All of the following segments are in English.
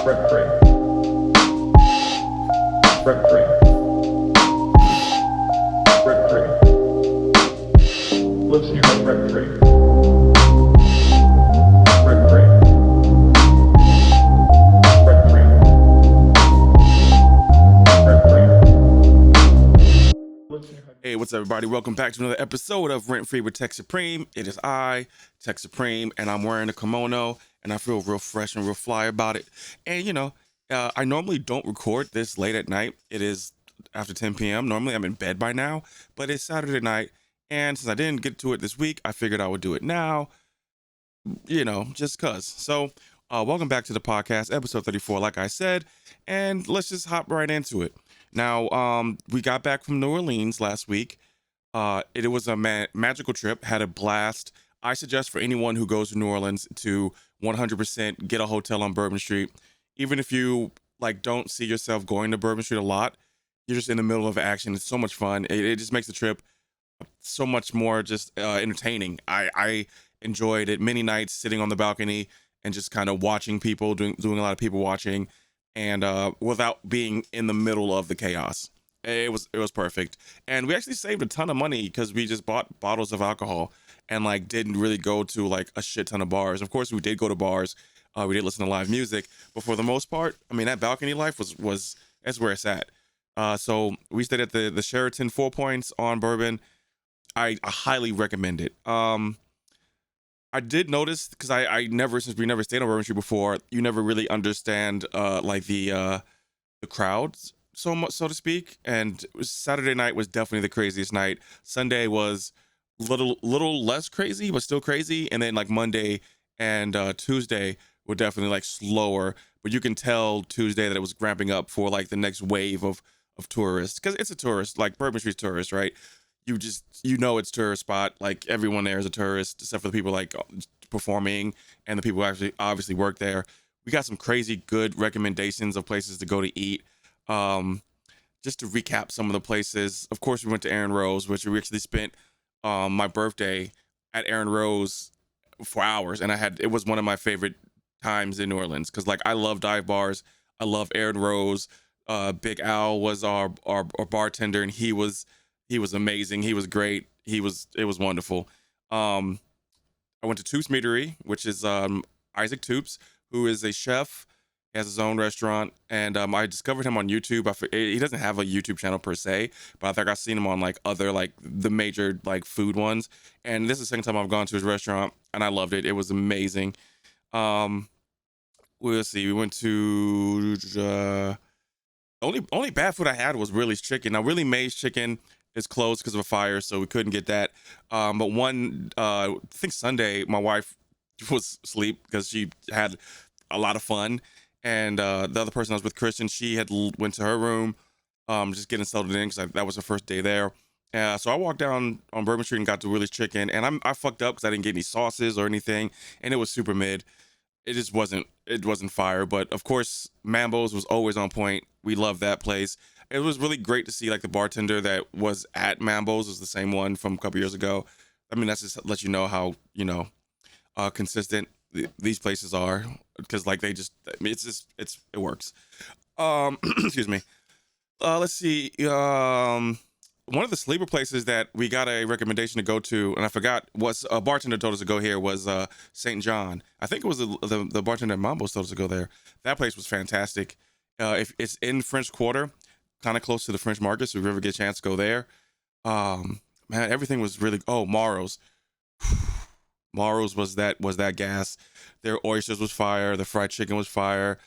Hey, what's up, everybody? Welcome back to another episode of Rent Free with Tech Supreme. It is I, Tech Supreme, and I'm wearing a kimono, and I feel real fresh and real fly about it. And I normally don't record this late at night. It is after 10 p.m. Normally I'm in bed by now, but it's Saturday night, and since I didn't get to it this week, I figured I would do it now, just cuz. So, welcome back to the podcast, episode 34, like I said, and let's just hop right into it. Now, we got back from New Orleans last week. It was a magical trip, had a blast. I suggest for anyone who goes to New Orleans to 100% get a hotel on Bourbon Street. Even if you don't see yourself going to Bourbon Street a lot, you're just in the middle of action. It's so much fun. It just makes the trip so much more just entertaining. I enjoyed it many nights sitting on the balcony and just kind of watching people, doing a lot of people watching, and without being in the middle of the chaos. It was perfect. And we actually saved a ton of money because we just bought bottles of alcohol and didn't really go to a shit ton of bars. Of course, we did go to bars. We did listen to live music, but for the most part, I mean, that balcony life was that's where it's at. So we stayed at the Sheraton Four Points on Bourbon. I highly recommend it. I did notice, because since we never stayed on Bourbon Street before, you never really understand the crowds so much, so to speak. And Saturday night was definitely the craziest night. Sunday was little less crazy, but still crazy. And then Monday and Tuesday were definitely slower. But you can tell Tuesday that it was ramping up for the next wave of tourists, because it's a tourist, Bourbon Street's tourist, right? It's tourist spot. Everyone there is a tourist, except for the people performing and the people who actually obviously work there. We got some crazy good recommendations of places to go to eat. Just to recap some of the places, of course, we went to Aaron Rose, which we actually spent my birthday at Aaron Rose for hours, and it was one of my favorite times in New Orleans, because I love dive bars. I love Aaron Rose. Big Al was our bartender, and he was amazing. He was great. It was wonderful. I went to Toops Meadery, which is Isaac Toops, who is a chef. He has his own restaurant, and I discovered him on YouTube. He doesn't have a YouTube channel per se, but I think I've seen him on other the major food ones. And this is the second time I've gone to his restaurant, and I loved it. It was amazing. We'll see. We went to only bad food I had was Willie's Chicken. Now, Willie Mae's Chicken is closed because of a fire, so we couldn't get that. But I think Sunday, my wife was asleep because she had a lot of fun. And the other person I was with, Christian, she had went to her room, just getting settled in, because that was her first day there. So I walked down on Bourbon Street and got to Willie's Chicken, and I fucked up because I didn't get any sauces or anything, and it was super mid. It just wasn't fire. But of course, Mambo's was always on point. We love that place. It was really great to see the bartender that was at Mambo's was the same one from a couple years ago. I mean, that's just let you know how consistent these places are, because it works. Excuse me. Let's see. One of the sleeper places that we got a recommendation to go to, and I forgot what a bartender told us to go here, was St. John. I think it was the bartender at Mambo's told us to go there. That place was fantastic. If it's in French Quarter, kind of close to the French Market, so if you ever get a chance to go there. Man, everything was really. Oh, Maro's. Maro's was that gas. Their oysters was fire. The fried chicken was fire.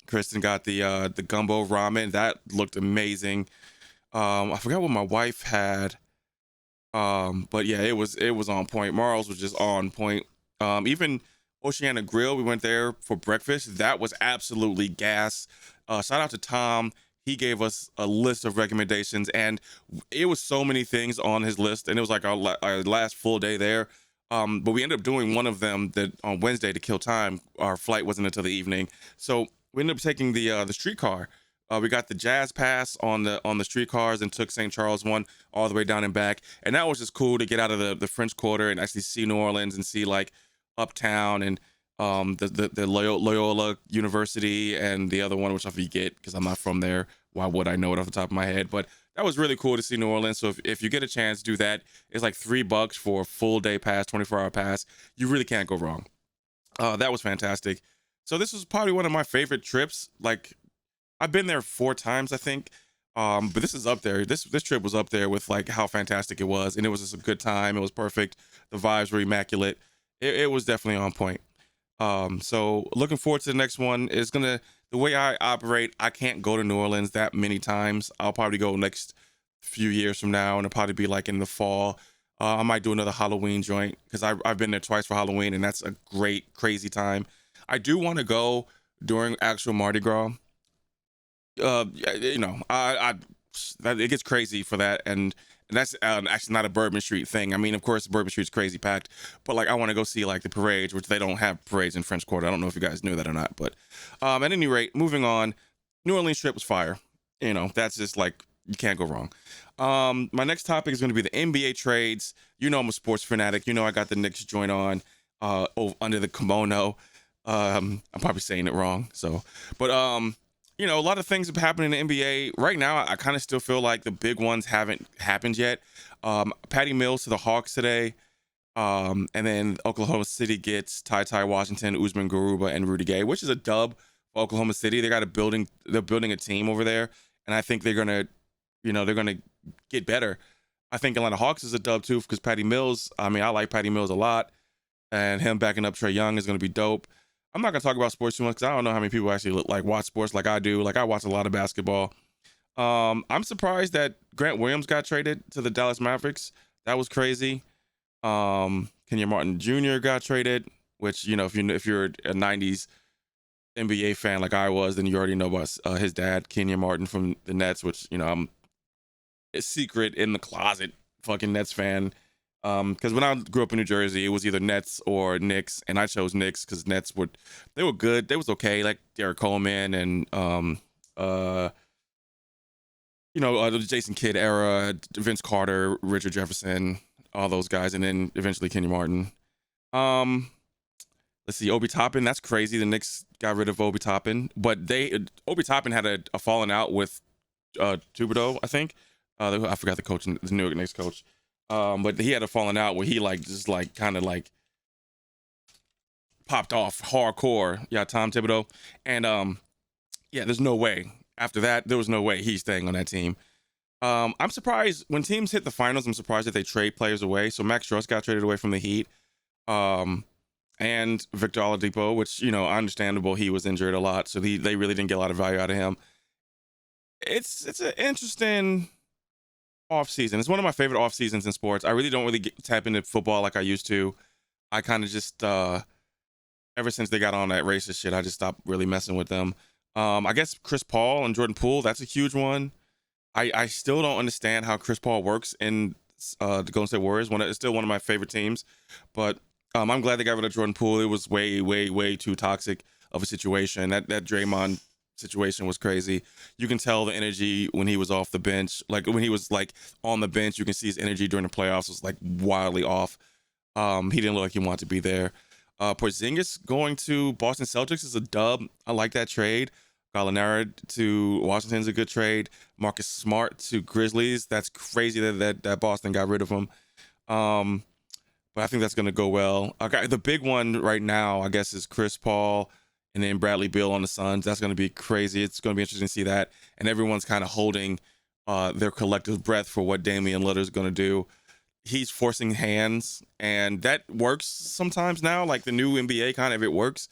Kristen got the gumbo ramen. That looked amazing. I forgot what my wife had. But yeah, it was on point. Maro's was just on point. Even Oceana Grill, we went there for breakfast. That was absolutely gas. Shout out to Tom. He gave us a list of recommendations, and it was so many things on his list, and it was our last full day there. But we ended up doing one of them that on Wednesday to kill time. Our flight wasn't until the evening, so we ended up taking the streetcar. We got the Jazz Pass on the streetcars and took St. Charles one all the way down and back, and that was just cool to get out of the French Quarter and actually see New Orleans and see Uptown and the Loyola University, and the other one, which I forget because I'm not from there. Why would I know it off the top of my head? But that was really cool to see New Orleans. So if you get a chance, do that. It's like $3 for a full day pass, 24-hour pass. You really can't go wrong. That was fantastic. So this was probably one of my favorite trips. Like, I've been there 4 times, I think. But this is up there. This trip was up there with like how fantastic it was, and it was just a good time. It was perfect. The vibes were immaculate. It was definitely on point. So looking forward to the next one. It's gonna The way I operate, I can't go to New Orleans that many times. I'll probably go next few years from now, and it'll probably be like in the fall. I might do another Halloween joint because I've been there twice for Halloween, and that's a great crazy time. I do want to go during actual Mardi Gras. I that it gets crazy for that, and that's actually not a Bourbon Street thing. I mean, of course, Bourbon Street's crazy packed, but like I want to go see like the parades, which they don't have parades in French Quarter. I don't know if you guys knew that or not, but at any rate, moving on. New Orleans trip was fire. That's just like you can't go wrong. My next topic is going to be the NBA trades. I'm a sports fanatic. I got the Knicks joint on under the kimono. I'm probably saying it wrong. So, but a lot of things have happened in the NBA right now. I kind of still feel like the big ones haven't happened yet. Patty Mills to the Hawks today. And then Oklahoma City gets Ty Washington, Usman Garuba, and Rudy Gay, which is a dub for Oklahoma City. They're building a team over there, and I think they're gonna get better. I think Atlanta Hawks is a dub too because Patty Mills. I mean, I like Patty Mills a lot, and him backing up Trae Young is gonna be dope. I'm not gonna talk about sports too much because I don't know how many people actually watch sports like I do. Like I watch a lot of basketball. I'm surprised that Grant Williams got traded to the Dallas Mavericks. That was crazy. Kenyon Martin Jr. got traded, which if you're a '90s NBA fan like I was, then you already know about his dad, Kenyon Martin from the Nets, which I'm a secret in the closet fucking Nets fan. Because when I grew up in New Jersey, it was either Nets or Knicks, and I chose Knicks because they were good. They was okay, like Derek Coleman and the Jason Kidd era, Vince Carter, Richard Jefferson, all those guys, and then eventually Kenny Martin. Let's see, Obi Toppin. That's crazy. The Knicks got rid of Obi Toppin, but Obi Toppin had a falling out with Thibodeau, I think. I forgot the coach, the New York Knicks coach. But he had a falling out where he just kind of popped off hardcore. Yeah, Tom Thibodeau. And yeah, there's no way. After that, there was no way he's staying on that team. I'm surprised when teams hit the finals. I'm surprised that they trade players away. So Max Strus got traded away from the Heat, and Victor Oladipo, which understandable. He was injured a lot, so they really didn't get a lot of value out of him. It's an interesting off season. It's one of my favorite off seasons in sports. I really don't tap into football like I used to. I kind of just ever since they got on that racist shit, I just stopped really messing with them. I guess Chris Paul and Jordan Poole, that's a huge one. I still don't understand how Chris Paul works in the Golden State Warriors. It's still one of my favorite teams, but I'm glad they got rid of Jordan Poole. It was way, way, way too toxic of a situation. That Draymond situation was crazy. You can tell the energy when he was off the bench. Like when he was on the bench, you can see his energy during the playoffs was wildly off. He didn't look like he wanted to be there. Porzingis going to Boston Celtics is a dub. I like that trade. Gallinari to Washington is a good trade. Marcus Smart to Grizzlies. That's crazy that Boston got rid of him. But I think that's going to go well. Okay, the big one right now, I guess, is Chris Paul and then Bradley Beal on the Suns. That's going to be crazy. It's going to be interesting to see that. And everyone's kind of holding their collective breath for what Damian Lillard is going to do. He's forcing hands, and that works sometimes now. Like the new NBA, it works.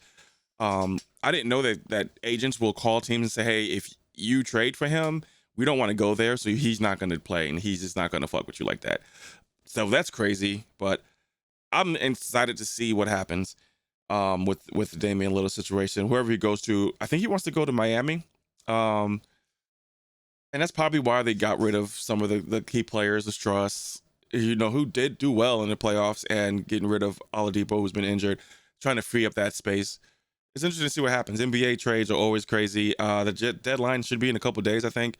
I didn't know that agents will call teams and say, hey, if you trade for him, we don't want to go there, so he's not going to play, and he's just not going to fuck with you like that. So that's crazy, but I'm excited to see what happens with the Damian Lillard situation. Whoever he goes to, I think he wants to go to Miami. And that's probably why they got rid of some of the key players, the Struss, who did do well in the playoffs, and getting rid of Oladipo, who's been injured, trying to free up that space. It's interesting to see what happens. NBA trades are always crazy. The deadline should be in a couple days, I think.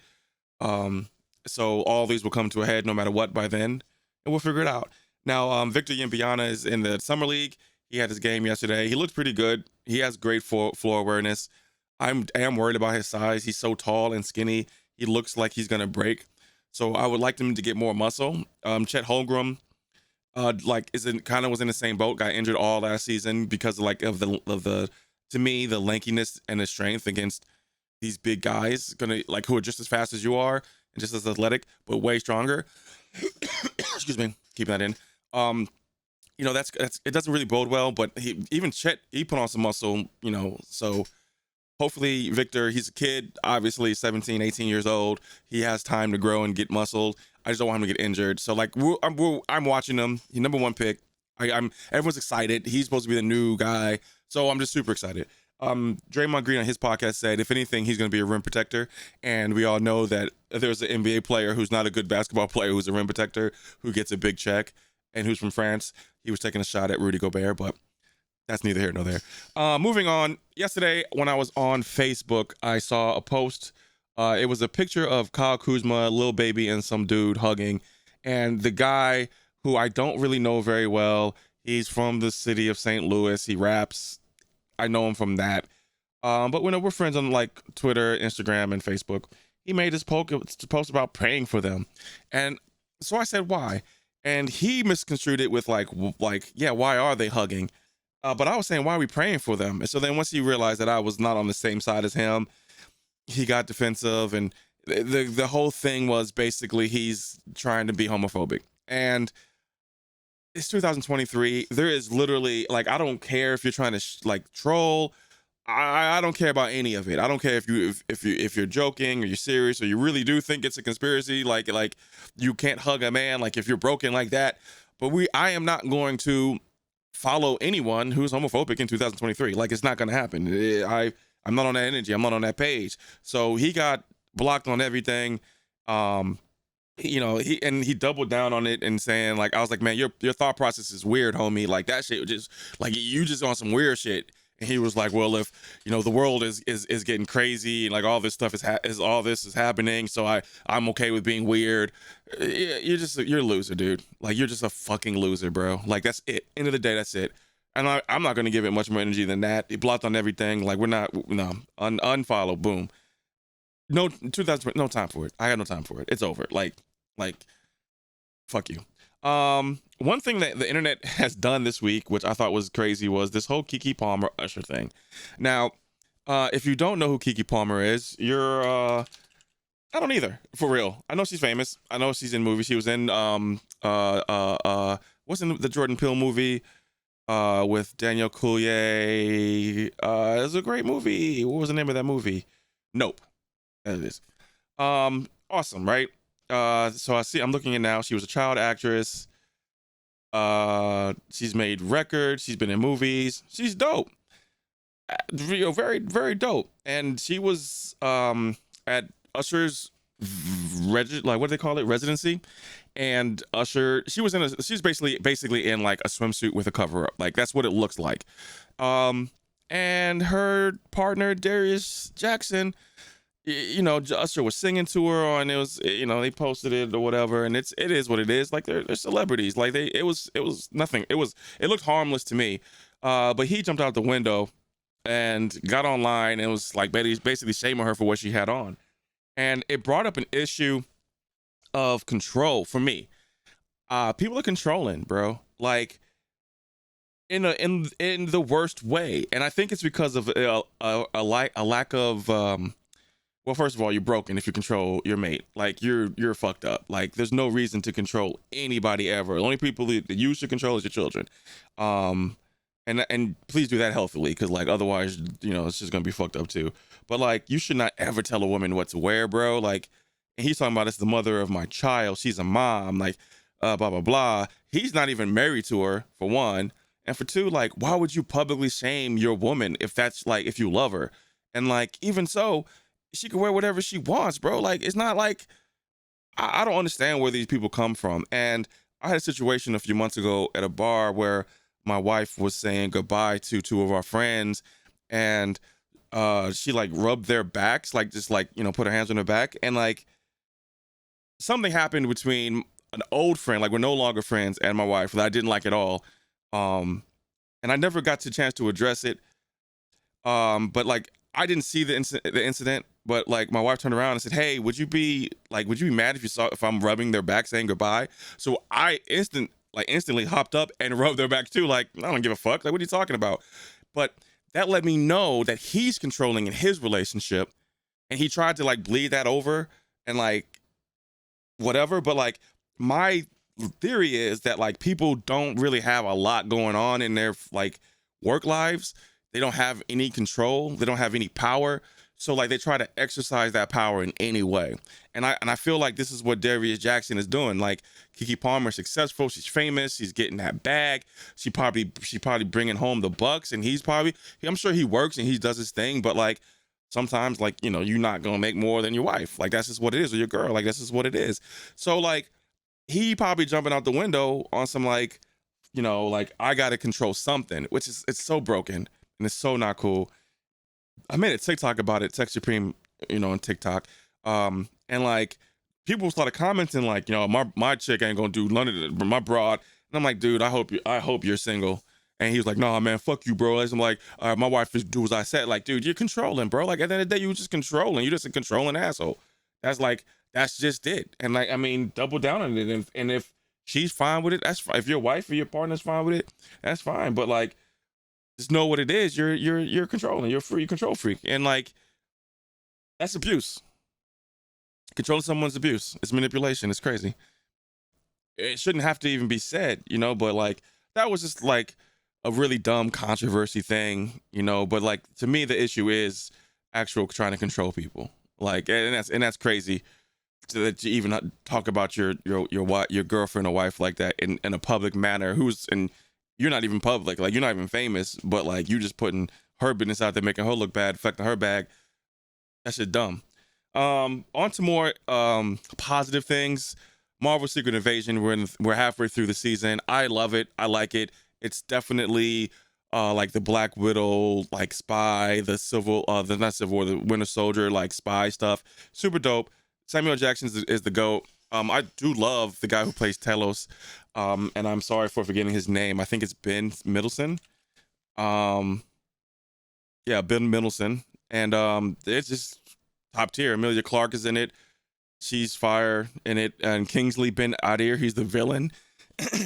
So all these will come to a head no matter what by then, and we'll figure it out. Now, Victor Wembanyama is in the Summer League. He had his game yesterday. He looked pretty good. He has great floor awareness. I am worried about his size. He's so tall and skinny. He looks like he's gonna break. So I would like him to get more muscle. Chet Holmgren, like isn't kind of was in the same boat. Got injured all last season because of the to me the lankiness and the strength against these big guys gonna like who are just as fast as you are and just as athletic but way stronger. Excuse me, keep that in. That's it doesn't really bode well, but even Chet, he put on some muscle, so hopefully Victor, he's a kid, obviously 17, 18 years old. He has time to grow and get muscled. I just don't want him to get injured. So like I'm watching him. He's number one pick. I'm everyone's excited. He's supposed to be the new guy. So I'm just super excited. Draymond Green on his podcast said, if anything, he's going to be a rim protector. And we all know that there's an NBA player who's not a good basketball player who's a rim protector who gets a big check and who's from France. He was taking a shot at Rudy Gobert, but that's neither here nor there. Moving on. Yesterday, when I was on Facebook, I saw a post. It was a picture of Kyle Kuzma, Lil Baby, and some dude hugging. And the guy, who I don't really know very well, he's from the city of St. Louis. He raps. I know him from that. But we're friends on like Twitter, Instagram, and Facebook. He made this post about praying for them. And so I said, why? And he misconstrued it with like, yeah, why are they hugging? But I was saying, why are we praying for them? And so then once he realized that I was not on the same side as him, he got defensive. And the whole thing was basically he's trying to be homophobic. And it's 2023. There is literally, like, I don't care if you're trying to troll. I don't care about any of it. I don't care if you're joking or you're serious or you really do think it's a conspiracy. Like you can't hug a man. Like if you're broken like that. But I am not going to follow anyone who's homophobic in 2023. Like it's not going to happen. I'm not on that energy. I'm not on that page. So he got blocked on everything. He doubled down on it and saying, like, I was like, man, your thought process is weird, homie. Like that shit just like you just on some weird shit. And he was like, well, if the world is getting crazy and like all this stuff is all this is happening, so I'm okay with being weird. You're a loser, dude. Like you're just a fucking loser, bro. Like that's it. End of the day, that's it. And I'm not gonna give it much more energy than that. He blocked on everything. Like unfollow, boom. No, 2000, no time for it. I got no time for it. It's over. Like, fuck you. One thing that the internet has done this week, which I thought was crazy, was this whole Keke Palmer Usher thing. Now, if you don't know who Keke Palmer is, I don't either, for real. I know she's famous. I know she's in movies. She was in what's in the Jordan Peele movie with Daniel Coulier. It was a great movie. What was the name of that movie? Nope. That it is. Awesome, right? So I'm looking at now. She was a child actress. She's made records. She's been in movies. She's dope. Very, very dope. And she was at Usher's what do they call it? Residency. And Usher, she's basically in like a swimsuit with a cover up. Like that's what it looks like. And her partner Darius Jackson, Usher was singing to her, and it was, they posted it or whatever, and it is what it is. Like they're celebrities. Like it was nothing. It looked harmless to me. But he jumped out the window and got online and was like basically shaming her for what she had on, and it brought up an issue of control for me. People are controlling, bro. Like in the worst way, and I think it's because of a lack of well, first of all, you're broken if you control your mate. Like you're fucked up. Like there's no reason to control anybody ever. The only people that you should control is your children. And please do that healthily, because like otherwise, it's just gonna be fucked up too. But like you should not ever tell a woman what to wear, bro. Like, and he's talking about it's the mother of my child. She's a mom. Like, blah blah blah. He's not even married to her, for one, and for two, like why would you publicly shame your woman if that's like if you love her? And like even so, she can wear whatever she wants, bro. Like, it's not like, I don't understand where these people come from. And I had a situation a few months ago at a bar where my wife was saying goodbye to two of our friends, and she like rubbed their backs, like just like, put her hands on their back, and like something happened between an old friend, like we're no longer friends, and my wife that I didn't like at all. And and I never got the chance to address it. But like I didn't see the incident, but like my wife turned around and said, "Hey, would you be mad if I'm rubbing their back saying goodbye?" So I instantly hopped up and rubbed their back too. Like, I don't give a fuck. Like, what are you talking about? But that let me know that he's controlling in his relationship, and he tried to like bleed that over and like whatever. But like my theory is that like people don't really have a lot going on in their like work lives. They don't have any control. They don't have any power. So like they try to exercise that power in any way. And I feel like this is what Darius Jackson is doing. Like Keke Palmer is successful. She's famous. She's getting that bag. She probably bringing home the bucks. And I'm sure he works and he does his thing. But like sometimes like, you know, you're not going to make more than your wife. Like that's just what it is, or your girl. Like that's just what it is. So like he probably jumping out the window on some like, you know, like I got to control something, which is, it's so broken and it's so not cool. I made a TikTok about it, Tech Supreme, you know, on TikTok. And like people started commenting like, you know, my chick ain't gonna do none of it, but my broad. And I'm like, dude, I hope you're single. And he was like, nah, man, fuck you, bro. I'm like, my wife just do as I said. Like, dude, you're controlling, bro. Like at the end of the day, you were just controlling. You're just a controlling asshole. That's just it. And like, I mean, double down on it. And if she's fine with it, that's fine. If your wife or your partner's fine with it, that's fine. But like, just know what it is. You're controlling. You're free control freak, and like that's abuse. Controlling someone's abuse. It's manipulation. It's crazy. It shouldn't have to even be said, you know. But like that was just like a really dumb controversy thing, you know. But like to me, the issue is actual trying to control people. Like, and that's crazy that you even talk about your girlfriend or wife like that in a public manner. And you're not even public, like you're not even famous, but like you just putting her business out there, making her look bad, affecting her bag. That shit dumb. On to more positive things. Marvel Secret Invasion. We're halfway through the season. I love it. I like it. It's definitely like the Black Widow, like spy, the Winter Soldier, like spy stuff. Super dope. Samuel Jackson is the GOAT. I do love the guy who plays Talos. And I'm sorry for forgetting his name. I think it's Ben Mendelsohn. Yeah, Ben Mendelsohn. And it's just top tier. Emilia Clarke is in it. She's fire in it. And Kingsley Ben Adir, he's the villain.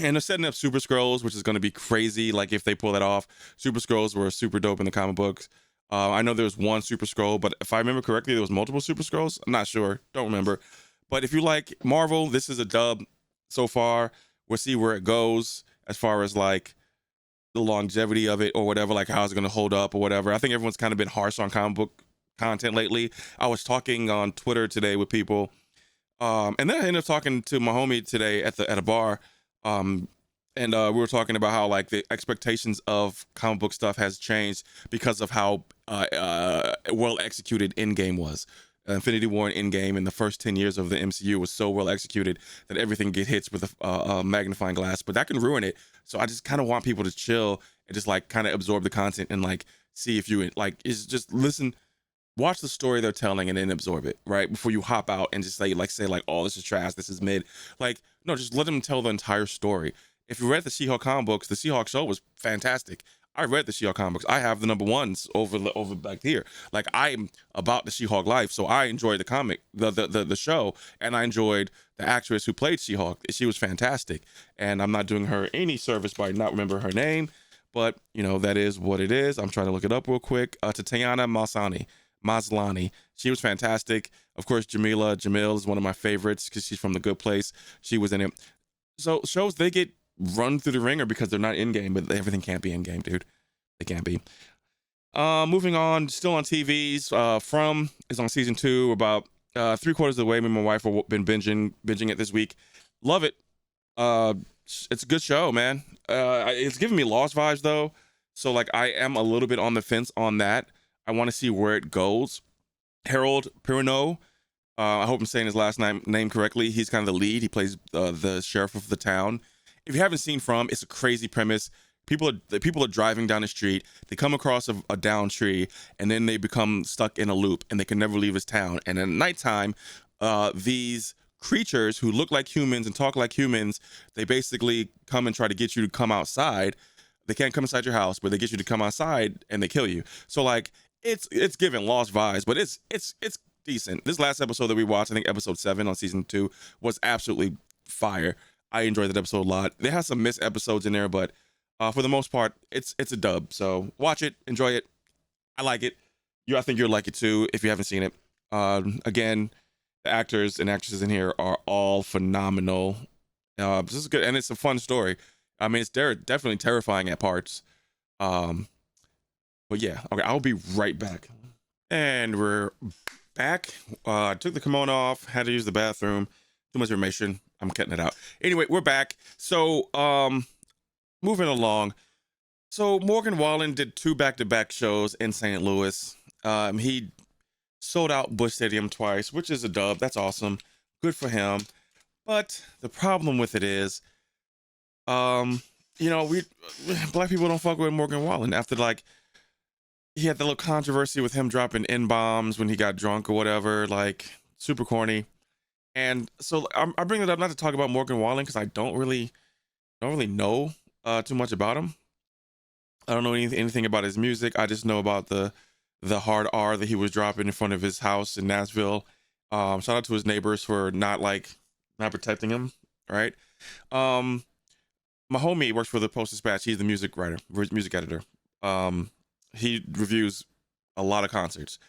And they're setting up Super Skrulls, which is going to be crazy. Like if they pull that off, Super Skrulls were super dope in the comic books. I know there was one Super Skrull, but if I remember correctly, there was multiple Super Skrulls. I'm not sure. Don't remember. But if you like Marvel, this is a dub so far. We'll see where it goes as far as like the longevity of it or whatever, like how it's going to hold up or whatever. I think everyone's kind of been harsh on comic book content lately. I was talking on Twitter today with people. And then I ended up talking to my homie today at a bar. And we were talking about how like the expectations of comic book stuff has changed because of how well executed Endgame was. Infinity War and Endgame in the first 10 years of the MCU was so well executed that everything get hits with a magnifying glass, but that can ruin it. So I just kind of want people to chill and just like kind of absorb the content and like see if you like is just listen, watch the story they're telling and then absorb it right before you hop out and just say oh, this is trash, this is mid. Like no, just let them tell the entire story. If you read the She-Hulk comic books, the She-Hulk show was fantastic. I read the She-Hulk comics. I have the number ones over back here. Like I'm about the She-Hulk life, so I enjoyed the comic, the show, and I enjoyed the actress who played She-Hulk. She was fantastic, and I'm not doing her any service by not remember her name, but you know that is what it is. I'm trying to look it up real quick. Tatiana Maslany. She was fantastic. Of course, Jamil is one of my favorites because she's from The Good Place. She was in it. So shows they get run through the ringer because they're not in game, but everything can't be in game, dude. They can't be. Moving on, still on TVs. From is on season 2. About 3/4 of the way. Me and my wife have been binging it this week. Love it. It's a good show, man. It's giving me Lost vibes though, so like I am a little bit on the fence on that. I want to see where it goes. Harold Perrineau. I hope I'm saying his last name correctly. He's kind of the lead. He plays the sheriff of the town. If you haven't seen From, it's a crazy premise. People are driving down the street. They come across a downed tree, and then they become stuck in a loop, and they can never leave his town. And at nighttime, these creatures who look like humans and talk like humans, they basically come and try to get you to come outside. they can't come inside your house, but they get you to come outside and they kill you. So like it's giving Lost vibes, but it's decent. This last episode that we watched, I think episode 7 on season 2, was absolutely fire. I enjoyed that episode a lot. They have some missed episodes in there, but for the most part, it's a dub. So watch it, enjoy it. I like it. I think you'll like it too if you haven't seen it. Again, the actors and actresses in here are all phenomenal. This is good, and it's a fun story. I mean, it's definitely terrifying at parts. Um, but yeah, okay, I'll be right back. And we're back. I took the kimono off, had to use the bathroom. Too much information. I'm cutting it out. Anyway, we're back. So, moving along. So Morgan Wallen did 2 back-to-back shows in St. Louis. He sold out Busch Stadium twice, which is a dub. That's awesome. Good for him. But the problem with it is, we black people don't fuck with Morgan Wallen after like he had the little controversy with him dropping N-bombs when he got drunk or whatever, like super corny. And so I bring it up not to talk about Morgan Wallen because I don't really know too much about him. I don't know anything about his music. I just know about the hard R that he was dropping in front of his house in Nashville. Shout out to his neighbors for not protecting him, right? My homie works for the Post-Dispatch. He's the music editor. He reviews a lot of concerts,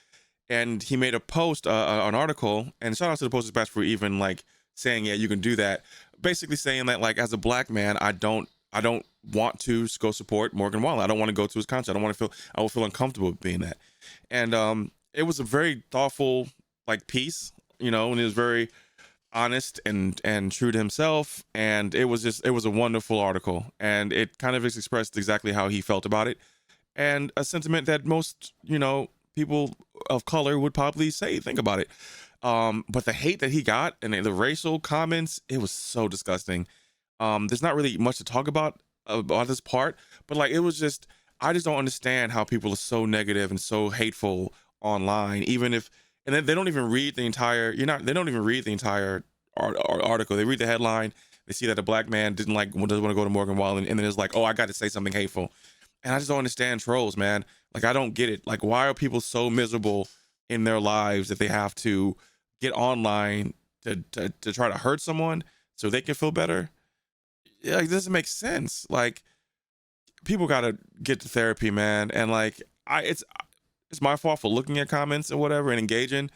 and he made a post, an article, and shout out to the Post-Dispatch for even like saying, yeah, you can do that. Basically saying that like as a black man, I don't want to go support Morgan Wallen. I don't want to go to his concert. I will feel uncomfortable with being that. And it was a very thoughtful like piece, and it was very honest and true to himself. And it was a wonderful article, and it kind of expressed exactly how he felt about it, and a sentiment that most people of color would probably think about it. But the hate that he got and the racial comments, it was so disgusting. There's not really much to talk about this part, but like it was just, I just don't understand how people are so negative and so hateful online, even if, and then they don't even read the entire, they don't even read the entire article. They read the headline, they see that a black man doesn't want to go to Morgan Wallen, and then it's like, oh, I got to say something hateful. And I just don't understand trolls, man. Like, I don't get it. Like, why are people so miserable in their lives that they have to get online to try to hurt someone so they can feel better? Yeah, it doesn't make sense. Like, people gotta get to therapy, man. And like, it's my fault for looking at comments and whatever and engaging.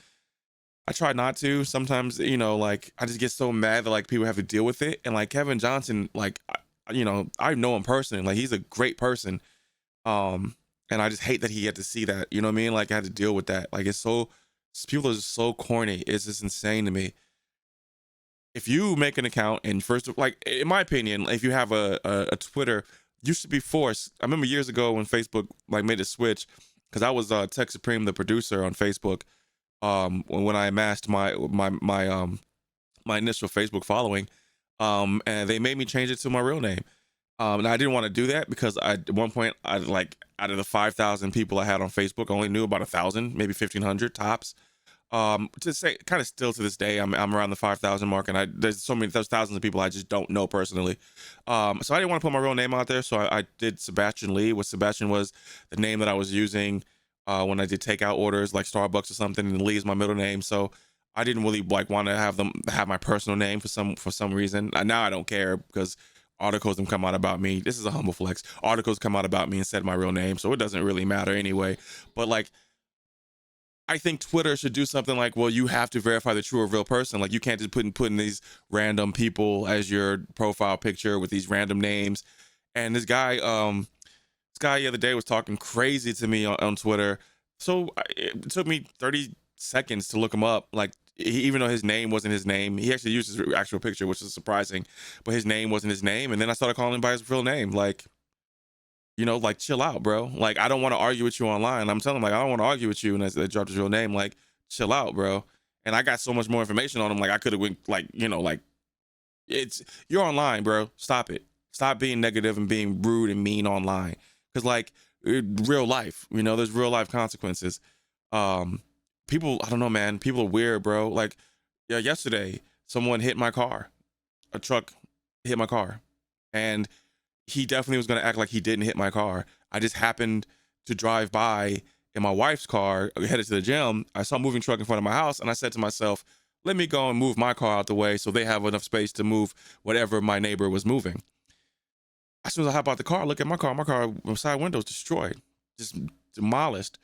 I try not to. Sometimes, like I just get so mad that like people have to deal with it. And like Kevin Johnson, like, I know him personally. Like, he's a great person. And I just hate that he had to see that. You know what I mean? Like, I had to deal with that. Like, people are just so corny. It's just insane to me. If you make an account and like, in my opinion, if you have a Twitter, you should be forced. I remember years ago when Facebook like made a switch, because I was Tech Supreme, the producer on Facebook. When I amassed my initial Facebook following, and they made me change it to my real name. And I didn't want to do that because at one point, I like out of the 5,000 people I had on Facebook, I only knew about 1,000, maybe 1,500 tops. To say, kind of still to this day, I'm around the 5,000 mark, and there's thousands of people I just don't know personally. So I didn't want to put my real name out there, so I did Sebastian Lee. Sebastian was the name that I was using when I did takeout orders like Starbucks or something, and Lee is my middle name. So I didn't really like want to have my personal name for some reason. Now I don't care because articles have come out about me. This is a humble flex. Articles come out about me instead of my real name, so it doesn't really matter anyway. But like, I think Twitter should do something like, well, you have to verify the true or real person. Like, you can't just put in these random people as your profile picture with these random names. And this guy the other day was talking crazy to me on Twitter. So it took me 30 seconds to look him up. Like, even though his name wasn't his name, he actually used his actual picture, which is surprising, but his name wasn't his name. And then I started calling him by his real name. Like, like, chill out, bro. Like, I don't want to argue with you online. I'm telling him, like, I don't want to argue with you. And they dropped his real name. Like, chill out, bro. And I got so much more information on him. Like, I could have went, like, like, you're online, bro. Stop it. Stop being negative and being rude and mean online. Because, like, real life, there's real life consequences. People, I don't know, man. People are weird, bro. Like, yeah, yesterday, someone hit my car. A truck hit my car. And he definitely was going to act like he didn't hit my car. I just happened to drive by in my wife's car, headed to the gym. I saw a moving truck in front of my house, and I said to myself, let me go and move my car out the way so they have enough space to move whatever my neighbor was moving. As soon as I hop out the car, look at my car side window's destroyed, just demolished.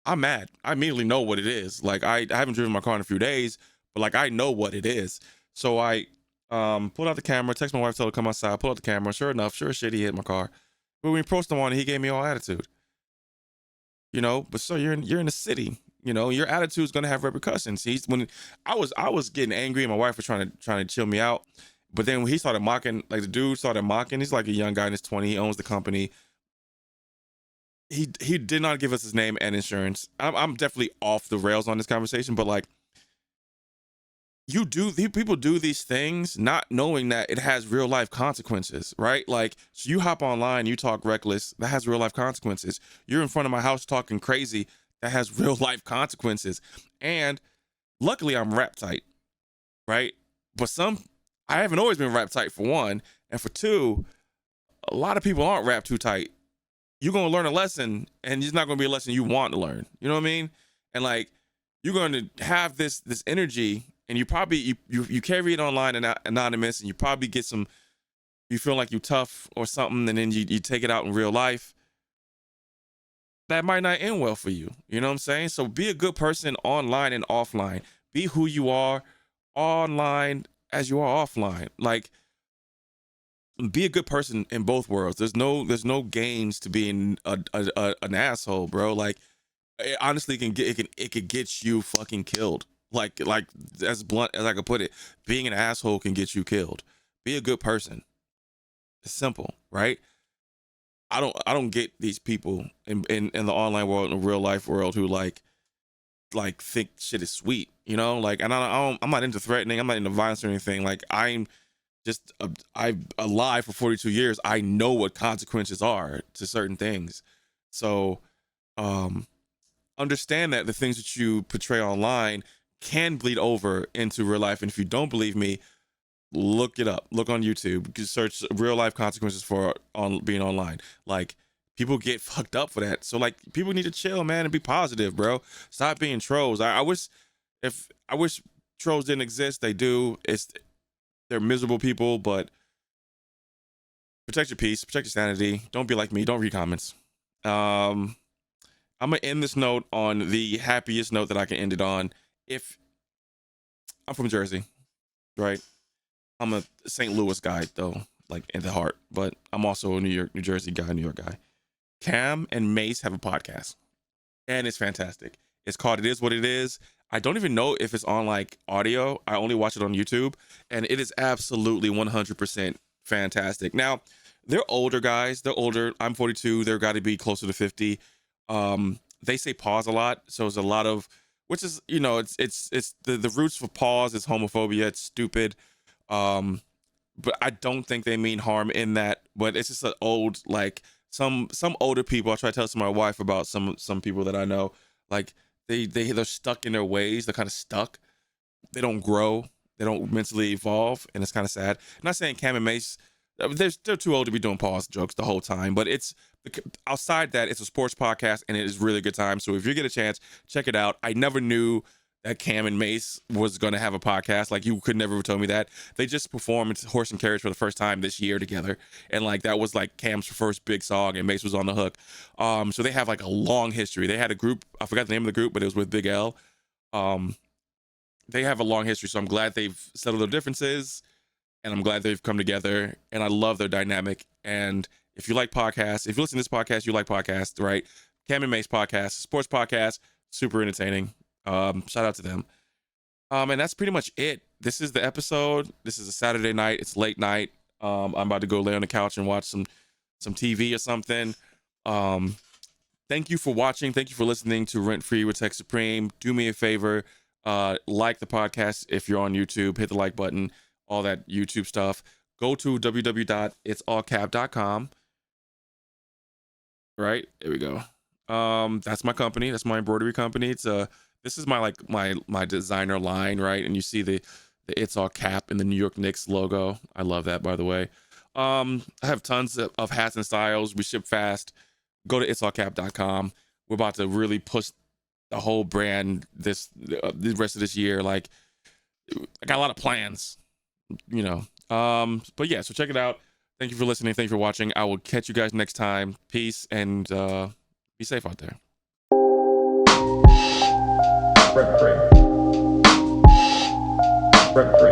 I'm mad. I immediately know what it is. Like I haven't driven my car in a few days, but like I know what it is. So I pulled out the camera, text my wife, told her to come outside, pull out the camera. Sure enough, sure as shit, he hit my car. But when we approached him on it, he gave me all attitude. But so you're in the city. Your attitude is gonna have repercussions. When I was getting angry, and my wife was trying to chill me out. But then when he started mocking, like the dude started mocking, he's like a young guy in his 20s, he owns the company. He did not give us his name and insurance. I'm definitely off the rails on this conversation, but like people do these things not knowing that it has real life consequences, right? Like, so you hop online, you talk reckless, that has real life consequences. You're in front of my house talking crazy, that has real life consequences. And luckily I'm rap tight, right? But I haven't always been rap tight, for one, and for two, a lot of people aren't rap too tight. You're going to learn a lesson, and it's not going to be a lesson you want to learn. You know what I mean? And like, you're going to have this energy, and you probably you carry it online and anonymous, and you probably get you feel like you're tough or something, and then you take it out in real life. That might not end well for you. You know what I'm saying? So be a good person online and offline. Be who you are online as you are offline. Like, be a good person in both worlds. There's no gains to being an asshole, bro. Like, it honestly it can get you fucking killed. Like as blunt as I could put it, being an asshole can get you killed. Be a good person. It's simple, right? I don't get these people in the online world, in the real life world, who like think shit is sweet, like, and I'm not into threatening, I'm not into violence or anything. Like, I'm just I'm alive for 42 years. I know what consequences are to certain things. So understand that the things that you portray online can bleed over into real life. And if you don't believe me, look it up. Look on YouTube. You can search real life consequences for being online. Like, people get fucked up for that. So like, people need to chill, man, and be positive, bro. Stop being trolls. I wish trolls didn't exist. They do. They're miserable people, but protect your peace, protect your sanity. Don't be like me. Don't read comments. I'm gonna end this note on the happiest note that I can end it on. If I'm from Jersey, right? I'm a St. Louis guy though, like in the heart, but I'm also a New Jersey guy, New York guy. Cam and Mace have a podcast, and it's fantastic. It's called It Is What It Is. I don't even know if it's on like audio. I only watch it on YouTube, and it is absolutely 100% fantastic. Now, they're older guys. They're older. I'm 42. They're got to be closer to 50. They say pause a lot, so it's a lot of, which is, it's the roots for pause is homophobia. It's stupid. But I don't think they mean harm in that. But it's just an old, like, some older people. I try to tell my wife about some people that I know, like, they're stuck in their ways. They're kind of stuck. They don't grow. They don't mentally evolve, and it's kind of sad. I'm not saying Cam and Mace, they're too old to be doing pause jokes the whole time. But it's outside that, it's a sports podcast, and it is really a good time. So if you get a chance, check it out. I never knew that Cam and Mace was going to have a podcast. Like, you could never have told me that. They just performed Horse and Carriage for the first time this year together. And like, that was like Cam's first big song, and Mace was on the hook. So they have like a long history. They had a group, I forgot the name of the group, but it was with Big L. They have a long history. So I'm glad they've settled their differences, and I'm glad they've come together, and I love their dynamic. And if you like podcasts, if you listen to this podcast, you like podcasts, right? Cam and Mace podcast, sports podcast, super entertaining. Shout out to them. And that's pretty much it. This is the episode. This is a Saturday night. It's late night. I'm about to go lay on the couch and watch some TV or something. Thank you for watching. Thank you for listening to Rent Free with Tech Supreme. Do me a favor. Like the podcast if you're on YouTube. Hit the like button. All that YouTube stuff. Go to www.itsallcap.com. Right? There we go. That's my company. That's my embroidery company. This is my designer line, right? And you see the It's All Cap and the New York Knicks logo. I love that, by the way. I have tons of hats and styles. We ship fast. Go to itsallcap.com. We're about to really push the whole brand the rest of this year. Like, I got a lot of plans, you know. But yeah, so check it out. Thank you for listening. Thank you for watching. I will catch you guys next time. Peace, and be safe out there. Rent free.